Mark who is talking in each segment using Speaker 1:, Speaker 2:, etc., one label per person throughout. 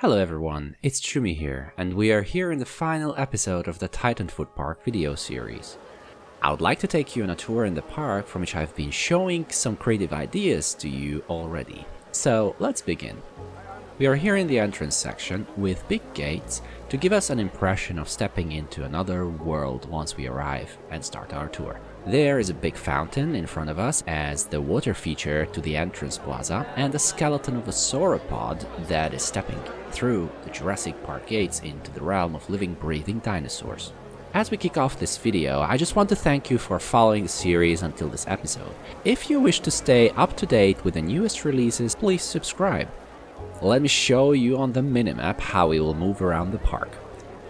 Speaker 1: Hello everyone, it's Choomy here, and we are here in the final episode of the Titanfoot Park video series. I would like to take you on a tour in the park from which I've been showing some creative ideas to you already. So let's begin. We are here in the entrance section with big gates to give us an impression of stepping into another world once we arrive and start our tour. There is a big fountain in front of us as the water feature to the entrance plaza, and a skeleton of a sauropod that is stepping through the Jurassic Park gates into the realm of living, breathing dinosaurs. As we kick off this video, I just want to thank you for following the series until this episode. If you wish to stay up to date with the newest releases, please subscribe. Let me show you on the minimap how we will move around the park.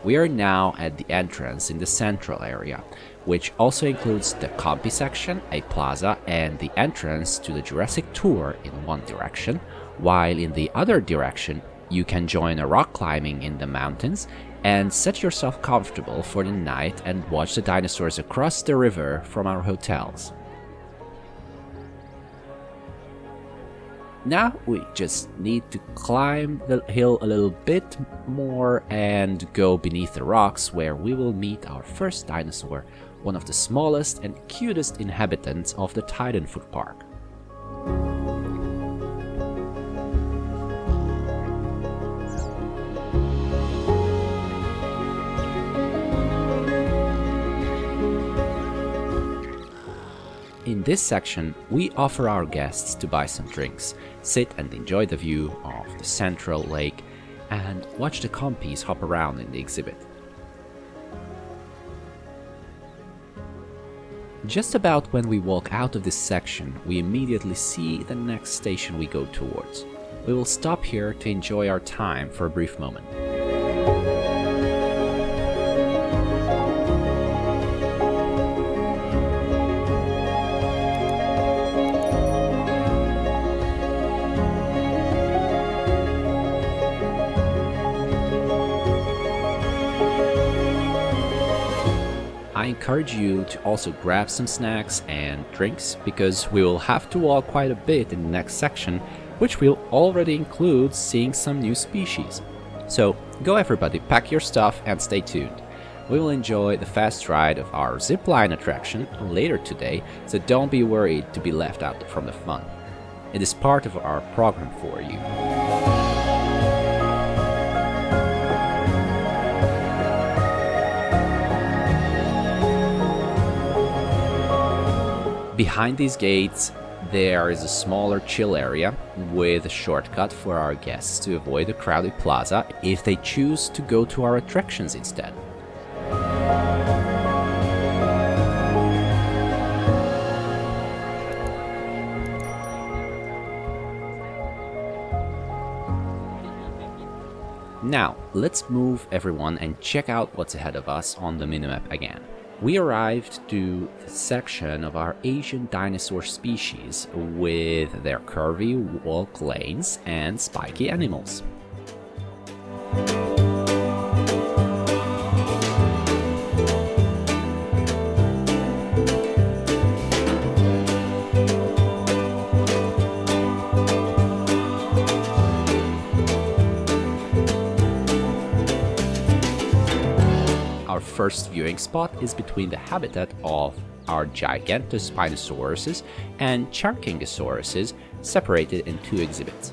Speaker 1: We are now at the entrance in the central area, which also includes the Compy section, a plaza, and the entrance to the Jurassic tour in one direction, while in the other direction you can join a rock climbing in the mountains and set yourself comfortable for the night and watch the dinosaurs across the river from our hotels. Now we just need to climb the hill a little bit more and go beneath the rocks, where we will meet our first dinosaur, one of the smallest and cutest inhabitants of the Titanfoot Park. In this section, we offer our guests to buy some drinks, sit and enjoy the view of the central lake, and watch the Compys hop around in the exhibit. Just about when we walk out of this section, we immediately see the next station we go towards. We will stop here to enjoy our time for a brief moment. I encourage you to also grab some snacks and drinks, because we will have to walk quite a bit in the next section, which will already include seeing some new species. So go everybody, pack your stuff and stay tuned. We will enjoy the fast ride of our Zipline attraction later today, so don't be worried to be left out from the fun. It is part of our program for you. Behind these gates, there is a smaller chill area with a shortcut for our guests to avoid a crowded plaza if they choose to go to our attractions instead. Now, let's move everyone and check out what's ahead of us on the minimap again. We arrived to the section of our Asian dinosaur species with their curvy walk lanes and spiky animals. Our first viewing spot is between the habitat of our Gigantspinosaurus and Chunkingosaurus, separated in two exhibits.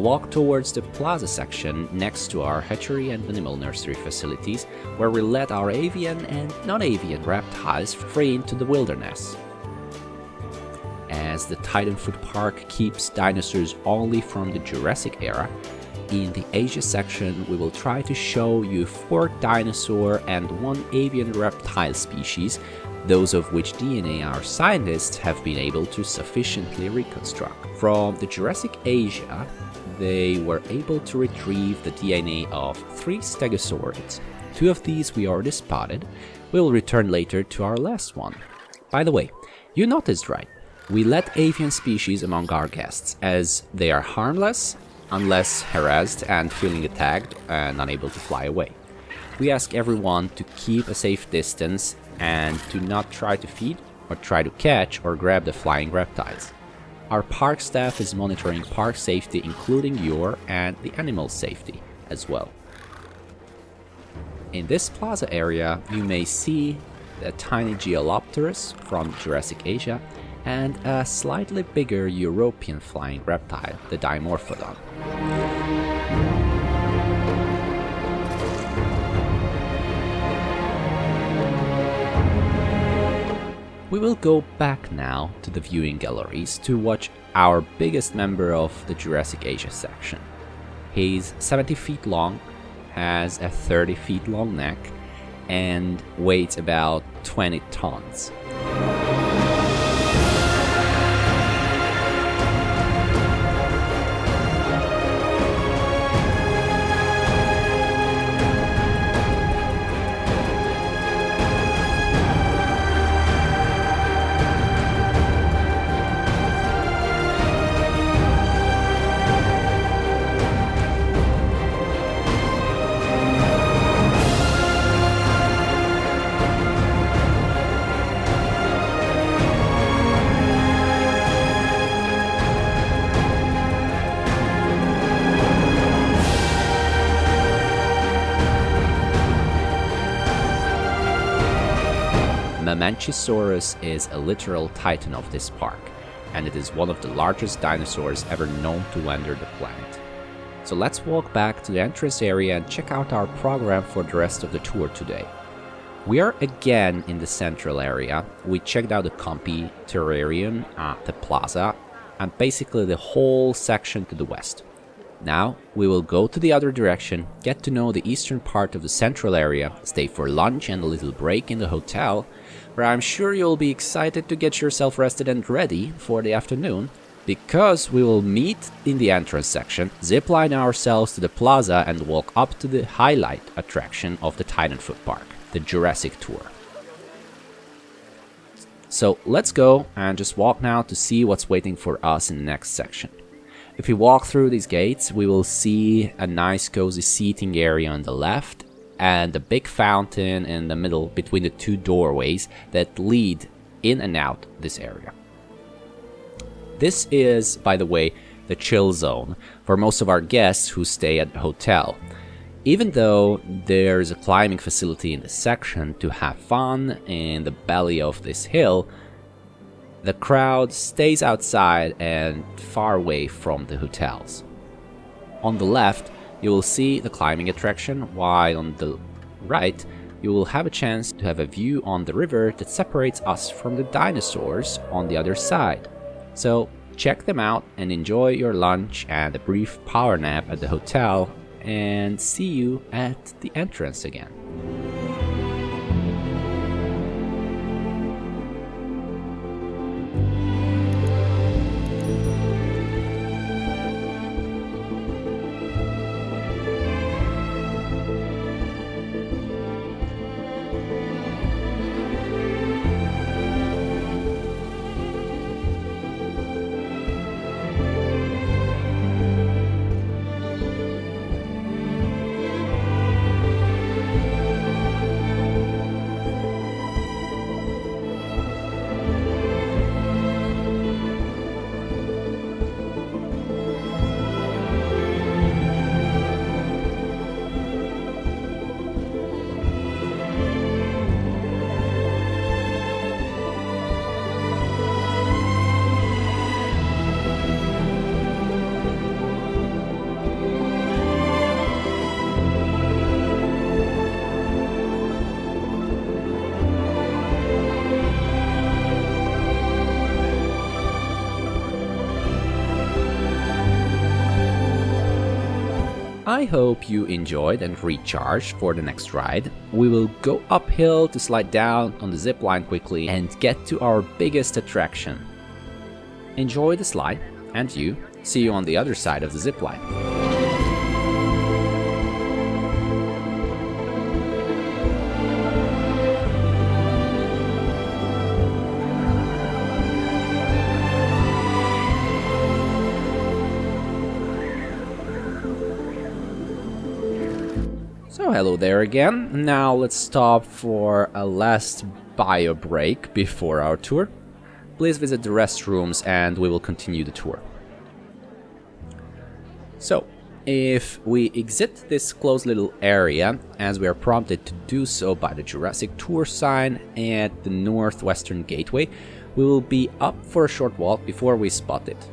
Speaker 1: Walk towards the Plaza section next to our hatchery and animal nursery facilities, where we let our avian and non-avian reptiles free into the wilderness. As the Titanfoot Park keeps dinosaurs only from the Jurassic era, in the Asia section we will try to show you 4 dinosaur and 1 avian reptile species, those of which DNA our scientists have been able to sufficiently reconstruct. From the Jurassic Asia, they were able to retrieve the DNA of 3 stegosaurids. 2 of these we already spotted. We will return later to our last one. By the way, you noticed right, we let avian species among our guests, as they are harmless unless harassed and feeling attacked and unable to fly away. We ask everyone to keep a safe distance and to not try to feed or try to catch or grab the flying reptiles. Our park staff is monitoring park safety, including your and the animals' safety as well. In this plaza area, you may see a tiny Geolopterus from Jurassic Asia and a slightly bigger European flying reptile, the Dimorphodon. We will go back now to the viewing galleries to watch our biggest member of the Jurassic Asia section. He's 70 feet long, has a 30 feet long neck, and weighs about 20 tons. Mamenchisaurus is a literal titan of this park, and it is one of the largest dinosaurs ever known to wander the planet. So let's walk back to the entrance area and check out our program for the rest of the tour today. We are again in the central area. We checked out the Compy, terrarium, the Plaza, and basically the whole section to the west. Now we will go to the other direction, get to know the eastern part of the central area, stay for lunch and a little break in the hotel, where I'm sure you'll be excited to get yourself rested and ready for the afternoon, because we will meet in the entrance section, zipline ourselves to the plaza and walk up to the highlight attraction of the Titanfoot Park, the Jurassic Tour. So let's go and just walk now to see what's waiting for us in the next section. If we walk through these gates, we will see a nice cozy seating area on the left and a big fountain in the middle between the two doorways that lead in and out this area. This is, by the way, the chill zone for most of our guests who stay at the hotel. Even though there's a climbing facility in this section to have fun in the belly of this hill, the crowd stays outside and far away from the hotels. On the left, you will see the climbing attraction, while on the right, you will have a chance to have a view on the river that separates us from the dinosaurs on the other side. So check them out and enjoy your lunch and a brief power nap at the hotel, and see you at the entrance again. I hope you enjoyed and recharged for the next ride. We will go uphill to slide down on the zipline quickly and get to our biggest attraction. Enjoy the slide, and see you on the other side of the zipline. So hello there again. Now let's stop for a last bio break before our tour. Please visit the restrooms and we will continue the tour. So, if we exit this closed little area, as we are prompted to do so by the Jurassic Tour sign at the northwestern gateway, we will be up for a short walk before we spot it.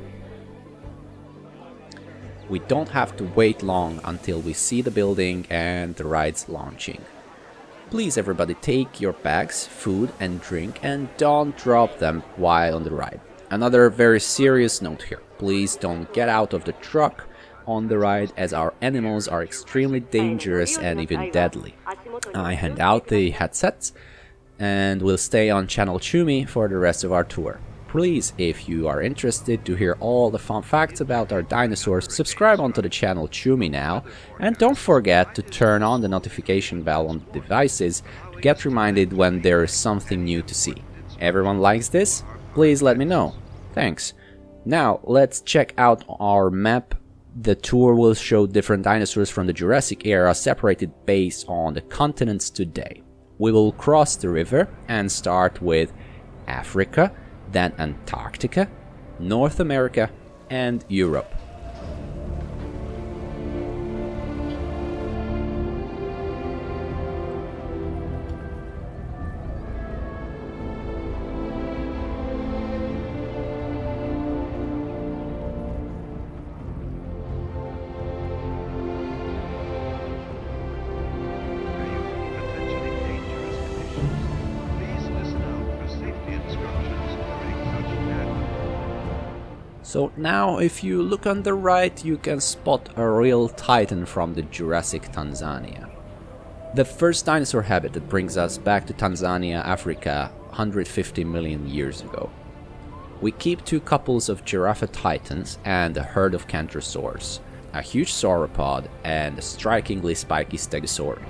Speaker 1: We don't have to wait long until we see the building and the rides launching. Please everybody take your bags, food and drink and don't drop them while on the ride. Another very serious note here, please don't get out of the truck on the ride as our animals are extremely dangerous and even deadly. I hand out the headsets and we'll stay on channel Choomy for the rest of our tour. Please, if you are interested to hear all the fun facts about our dinosaurs, subscribe onto the channel Choomy now, and don't forget to turn on the notification bell on the devices to get reminded when there is something new to see. Everyone likes this? Please let me know. Thanks. Now, let's check out our map. The tour will show different dinosaurs from the Jurassic era separated based on the continents today. We will cross the river and start with Africa, then Antarctica, North America and Europe. So now if you look on the right, you can spot a real titan from the Jurassic Tanzania. The first dinosaur habitat brings us back to Tanzania, Africa, 150 million years ago. We keep two couples of Giraffatitans and a herd of Kentrosaurus, a huge sauropod and a strikingly spiky Stegosaurid.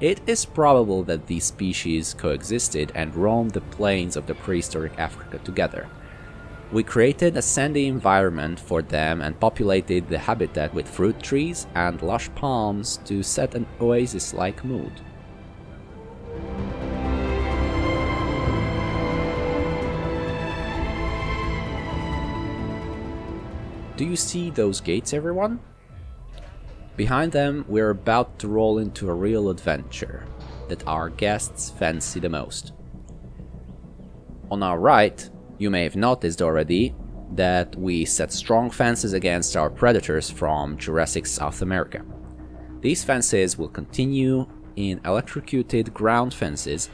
Speaker 1: It is probable that these species coexisted and roamed the plains of the prehistoric Africa together. We created a sandy environment for them and populated the habitat with fruit trees and lush palms to set an oasis-like mood. Do you see those gates, everyone? Behind them, we're about to roll into a real adventure that our guests fancy the most. On our right, you may have noticed already that we set strong fences against our predators from Jurassic South America. These fences will continue in electrocuted ground fences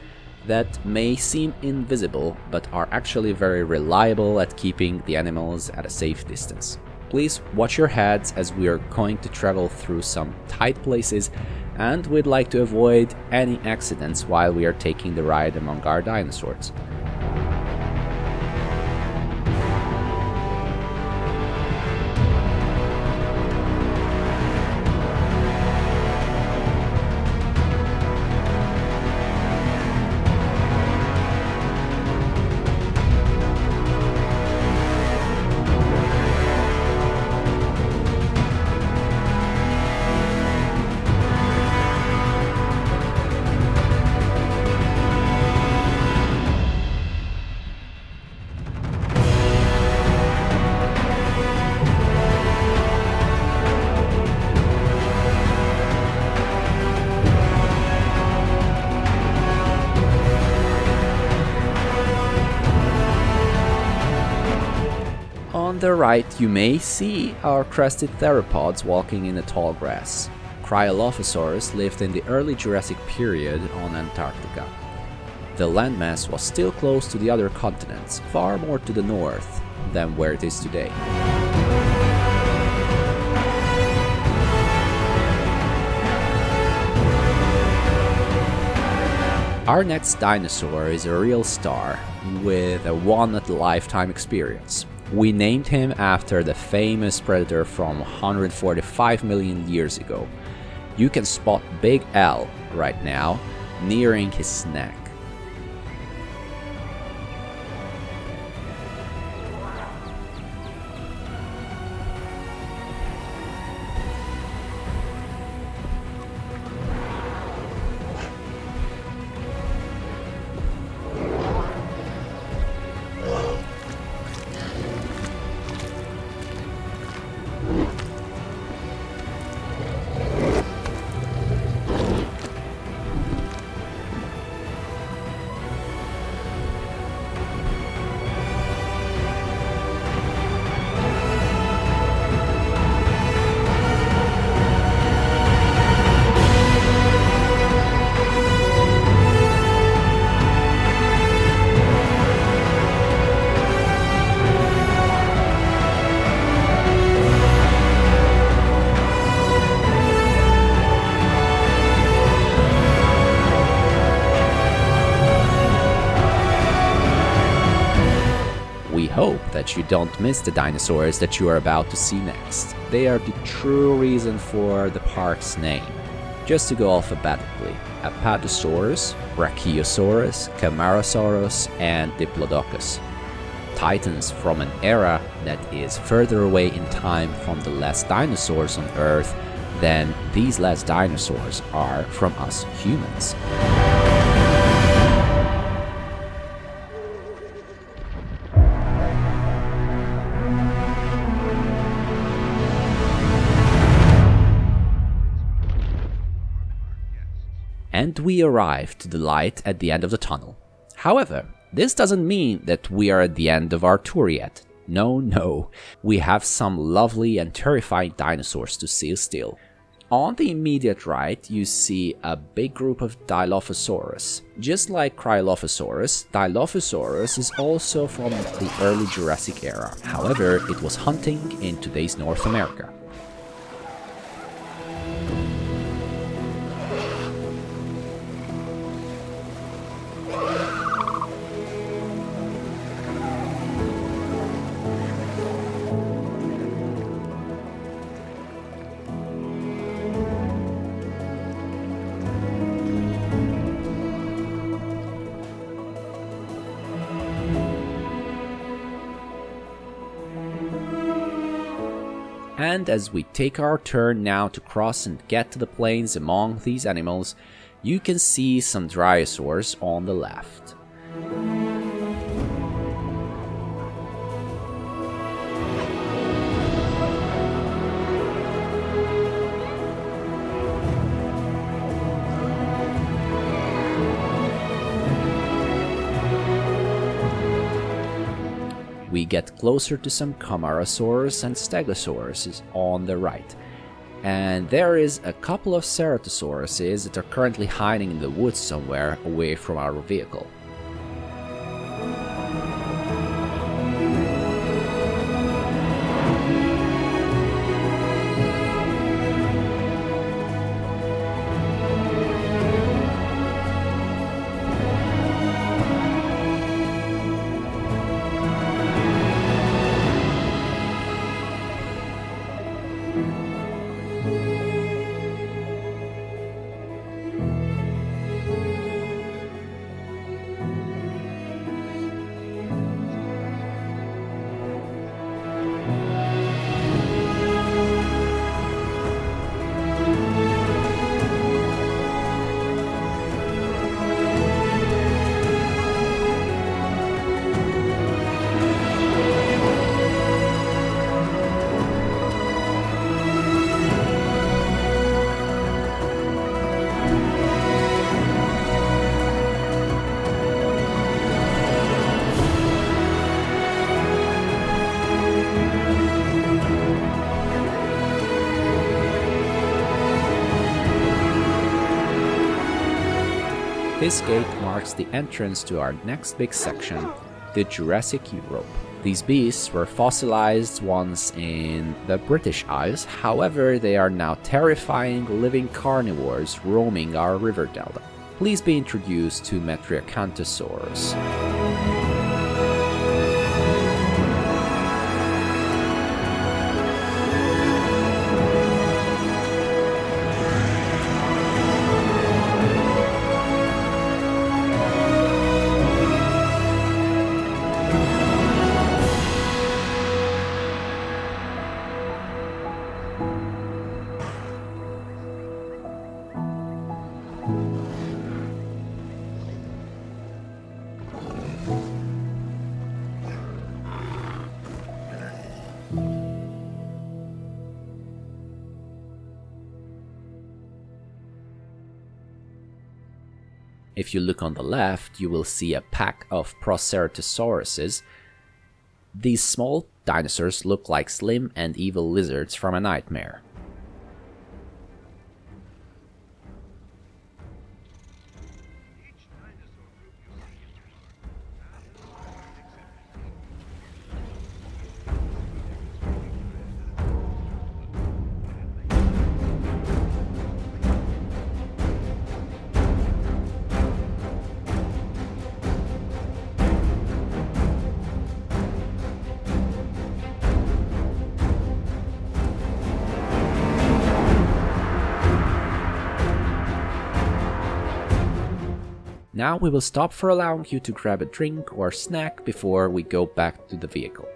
Speaker 1: that may seem invisible but are actually very reliable at keeping the animals at a safe distance. Please watch your heads as we are going to travel through some tight places and we'd like to avoid any accidents while we are taking the ride among our dinosaurs. On the right, you may see our crested theropods walking in the tall grass. Cryolophosaurus lived in the early Jurassic period on Antarctica. The landmass was still close to the other continents, far more to the north than where it is today. Our next dinosaur is a real star with a one-at-a-lifetime experience. We named him after the famous predator from 145 million years ago. You can spot Big L right now, nearing his neck. We hope that you don't miss the dinosaurs that you are about to see next. They are the true reason for the park's name. Just to go alphabetically: Apatosaurus, Brachiosaurus, Camarasaurus, and Diplodocus. Titans from an era that is further away in time from the last dinosaurs on Earth than these last dinosaurs are from us humans. And we arrived to the light at the end of the tunnel. However, this doesn't mean that we are at the end of our tour yet. No, we have some lovely and terrifying dinosaurs to see still. On the immediate right, you see a big group of Dilophosaurus. Just like Cryolophosaurus, Dilophosaurus is also from the early Jurassic era. However, it was hunting in today's North America. And as we take our turn now to cross and get to the plains among these animals, you can see some Dryosaurs on the left. We get closer to some Camarasaurus and Stegosaurus on the right, and there is a couple of Ceratosauruses that are currently hiding in the woods somewhere away from our vehicle. This gate marks the entrance to our next big section, the Jurassic Europe. These beasts were fossilized once in the British Isles, however they are now terrifying living carnivores roaming our river delta. please be introduced to Metriachantosaurus. If you look on the left, you will see a pack of Proceratosauruses. These small dinosaurs look like slim and evil lizards from a nightmare. Now we will stop for allowing you to grab a drink or snack before we go back to the vehicle.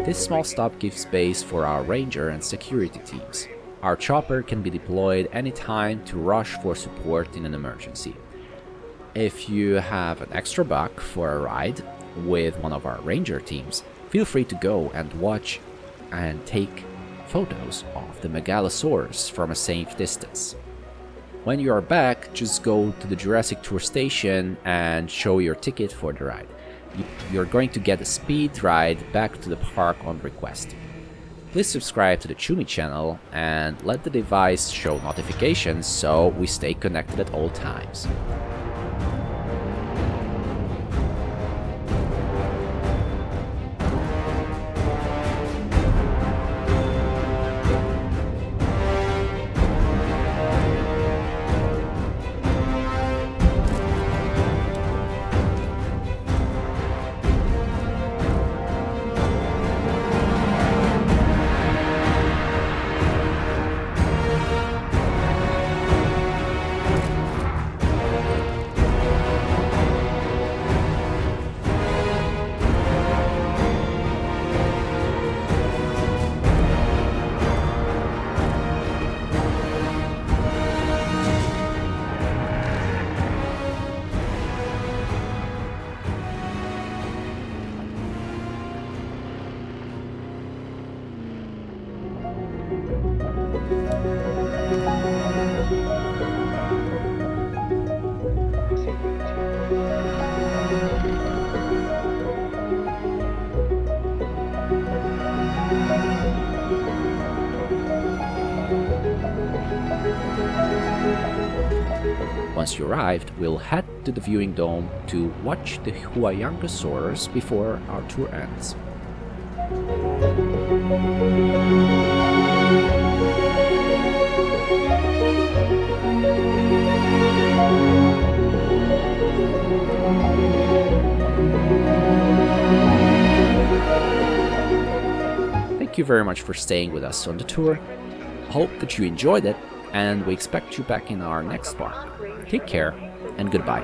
Speaker 1: This small stop gives space for our ranger and security teams. Our chopper can be deployed anytime to rush for support in an emergency. If you have an extra buck for a ride with one of our ranger teams, feel free to go and watch and take photos of the Megalosaurus from a safe distance. When you are back, just go to the Jurassic Tour station and show your ticket for the ride. You're going to get a speed ride back to the park on request. Please subscribe to the Choomy channel and let the device show notifications so we stay connected at all times. Once you arrived, we'll head to the viewing dome to watch the Huayangosaurus before our tour ends. Thank you very much for staying with us on the tour. Hope that you enjoyed it, and we expect you back in our next park. Take care, and goodbye.